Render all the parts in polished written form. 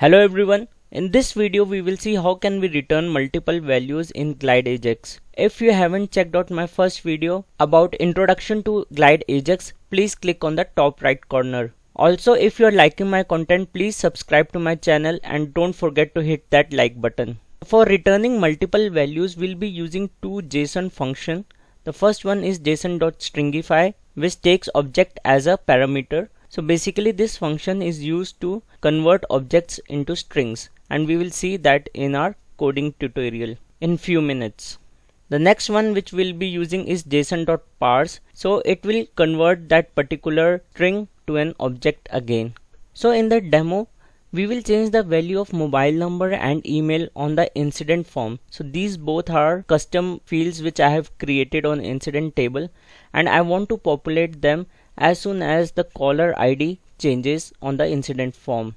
Hello everyone, in this video we will see how can we return multiple values in Glide Ajax. If you haven't checked out my first video about introduction to Glide Ajax, please click on the top right corner. Also, if you are liking my content, please subscribe to my channel and don't forget to hit that like button. For returning multiple values, we'll be using two JSON functions. The first one is json.stringify, which takes object as a parameter. So basically this function is used to convert objects into strings, and we will see that in our coding tutorial in few minutes. The next one which we'll be using is json.parse. So it will convert that particular string to an object again. So in the demo we will change the value of mobile number and email on the incident form. So these both are custom fields which I have created on incident table, and I want to populate them as soon as the caller ID changes on the incident form.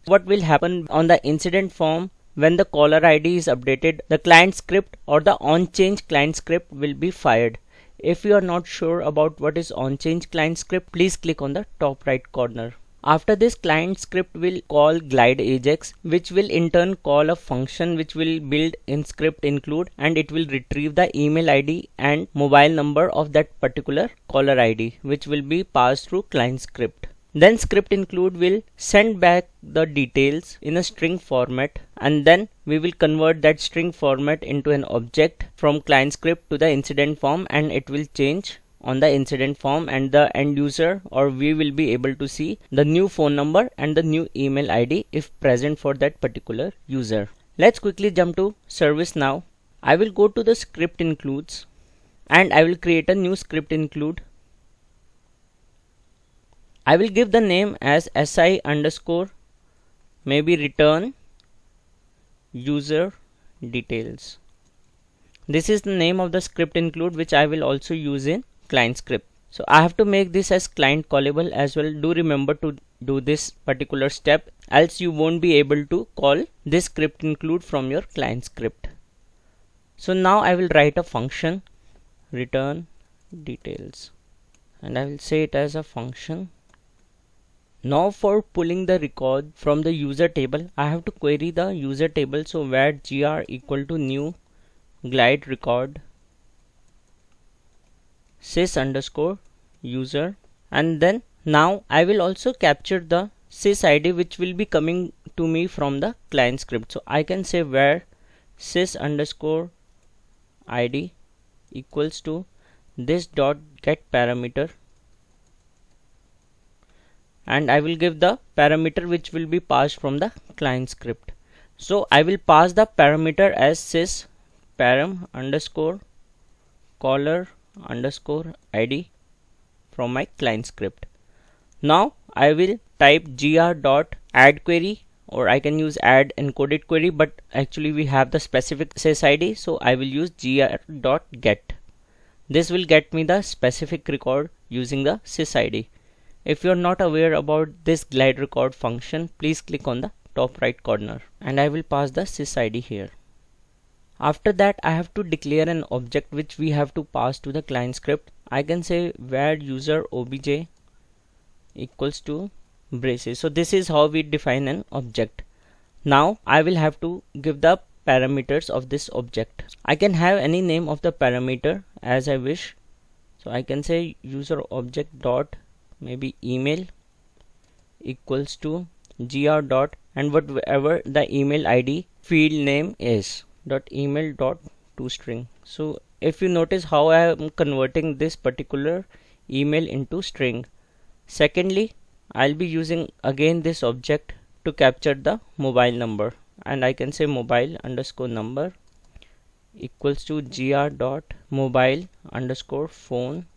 What will happen on the incident form when the caller ID is updated? The client script or the onChange client script will be fired. If you are not sure about what is onChange client script, please click on the top right corner. After this, client script will call Glide Ajax, which will in turn call a function which will build in script include, and it will retrieve the email ID and mobile number of that particular caller ID, which will be passed through client script. Then script include will send back the details in a string format, and then we will convert that string format into an object from client script to the incident form, and it will change on the incident form, and the end user or we will be able to see the new phone number and the new email ID if present for that particular user. Let's quickly jump to service now. I will go to the script includes and I will create a new script include. I will give the name as si underscore maybe return user details. This is the name of the script include which I will also use in client script. So I have to make this as client callable as well. Do remember to do this particular step, else you won't be able to call this script include from your client script. So now I will write a function return details, and I will say it as a function. Now for pulling the record from the user table, I have to query the user table. So where gr equal to new glide record sys underscore user, and then now I will also capture the sys id which will be coming to me from the client script. So I can say where sys underscore id equals to this dot get parameter, and I will give the parameter which will be passed from the client script. So I will pass the parameter as sys param underscore caller underscore id from my client script. Now I will type gr dot add query, or I can use add encoded query, but actually we have the specific sys id, so I will use gr dot get. This will get me the specific record using the sys id. If you are not aware about this glide record function, please click on the top right corner, and I will pass the sys id here. After that I have to declare an object which we have to pass to the client script. I can say where user obj equals to braces. So this is how we define an object. Now I will have to give the parameters of this object. I can have any name of the parameter as I wish. So I can say user object dot maybe email equals to gr dot and whatever the email id field name is dot email dot toString. So if you notice how I am converting this particular email into string. Secondly, I'll be using again this object to capture the mobile number, and I can say mobile underscore number equals to gr dot mobile underscore phone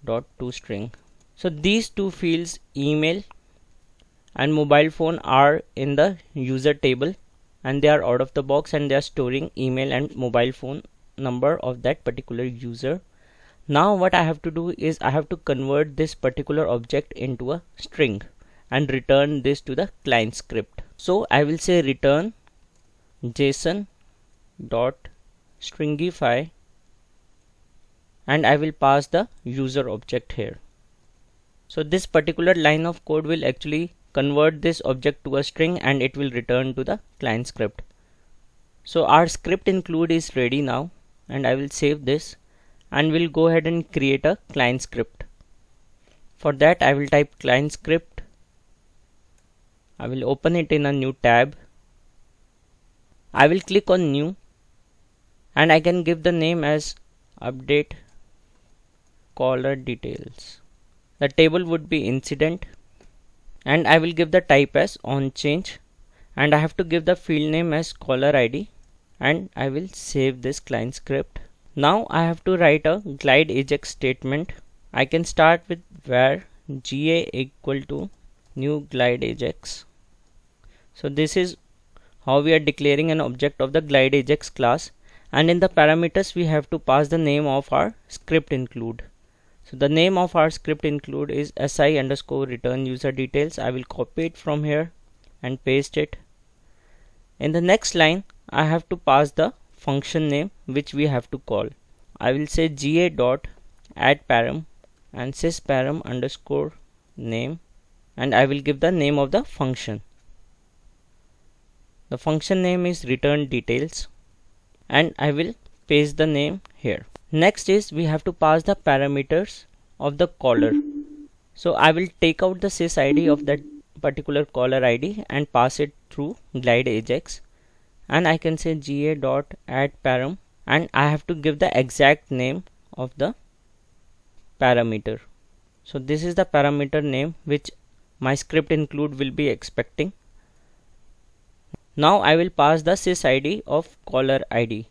dot toString. So these two fields, email and mobile phone, are in the user table, and they are out of the box, and they are storing email and mobile phone number of that particular user. Now what I have to do is I have to convert this particular object into a string and return this to the client script. So I will say return json dot stringify, and I will pass the user object here. So this particular line of code will actually convert this object to a string and it will return to the client script. So our script include is ready now, and I will save this and we'll go ahead and create a client script. For that I will type client script. I will open it in a new tab. I will click on new and I can give the name as update caller details. The table would be incident and I will give the type as on change, and I have to give the field name as caller ID, and I will save this client script. Now I have to write a glide ajax statement. I can start with var ga equal to new glide ajax. So this is how we are declaring an object of the glide ajax class, and in the parameters we have to pass the name of our script include. So the name of our script include is si underscore return user details. I will copy it from here and paste it. In the next line I have to pass the function name which we have to call. I will say ga dot add param and sysparam underscore name, and I will give the name of the function. The function name is return details, and I will paste the name here. Next is we have to pass the parameters of the caller. So I will take out the sys id of that particular caller id and pass it through glide ajax, and I can say ga dot add param, and I have to give the exact name of the parameter. So this is the parameter name which my script include will be expecting. Now I will pass the sys id of caller id.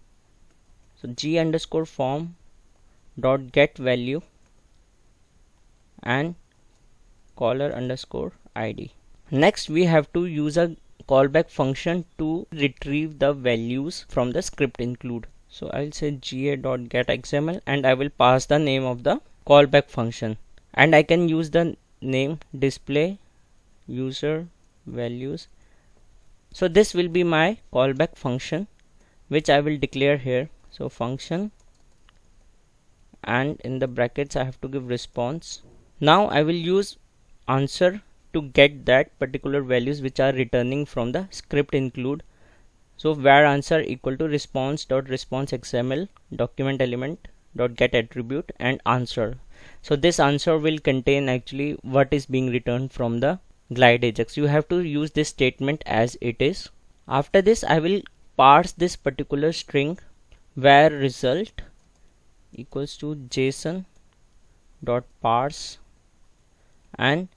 So g underscore form dot get value and caller underscore id. Next we have to use a callback function to retrieve the values from the script include. So I'll say ga dot get xml, and I will pass the name of the callback function, and I can use the name display user values. So this will be my callback function which I will declare here. So function, and in the brackets I have to give response. Now I will use answer to get that particular values which are returning from the script include. So var answer equal to response dot response xml document element dot get attribute and answer. So this answer will contain actually what is being returned from the glide ajax. You have to use this statement as it is. After this I will parse this particular string var result equals to json dot parse, and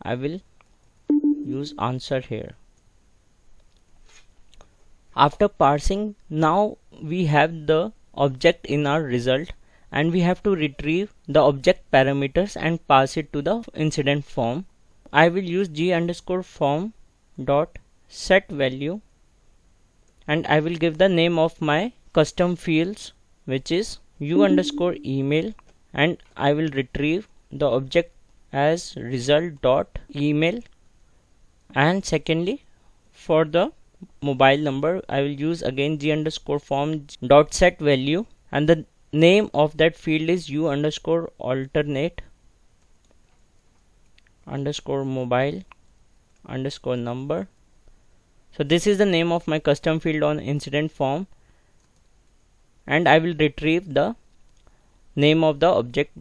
I will use answer here. After parsing, now we have the object in our result, and we have to retrieve the object parameters and pass it to the incident form. I will use g underscore form dot set value, and I will give the name of my custom fields which is u underscore email, and I will retrieve the object as result dot email. And secondly, for the mobile number I will use again g underscore form dot set value, and the name of that field is u underscore alternate underscore mobile underscore number. So this is the name of my custom field on incident form, and I will retrieve the name of the object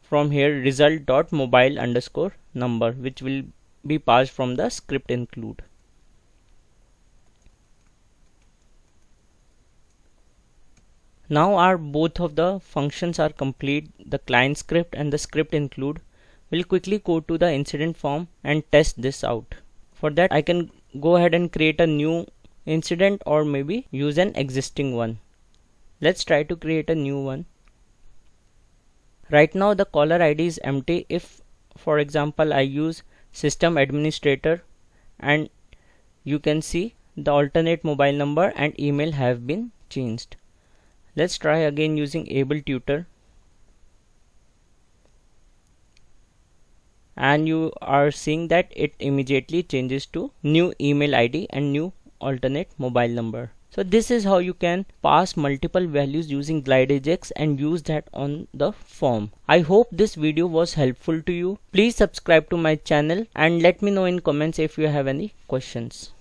from here result dot mobile underscore number, which will be passed from the script include. Now our both of the functions are complete, the client script and the script include. We'll quickly go to the incident form and test this out. For that I can go ahead and create a new incident or maybe use an existing one. Let's try to create a new one. Right now the caller ID is empty. If for example I use system administrator, and you can see the alternate mobile number and email have been changed. Let's try again using able tutor, and you are seeing that it immediately changes to new email ID and new alternate mobile number. So this is how you can pass multiple values using GlideAjax and use that on the form. I hope this video was helpful to you. Please subscribe to my channel and let me know in comments if you have any questions.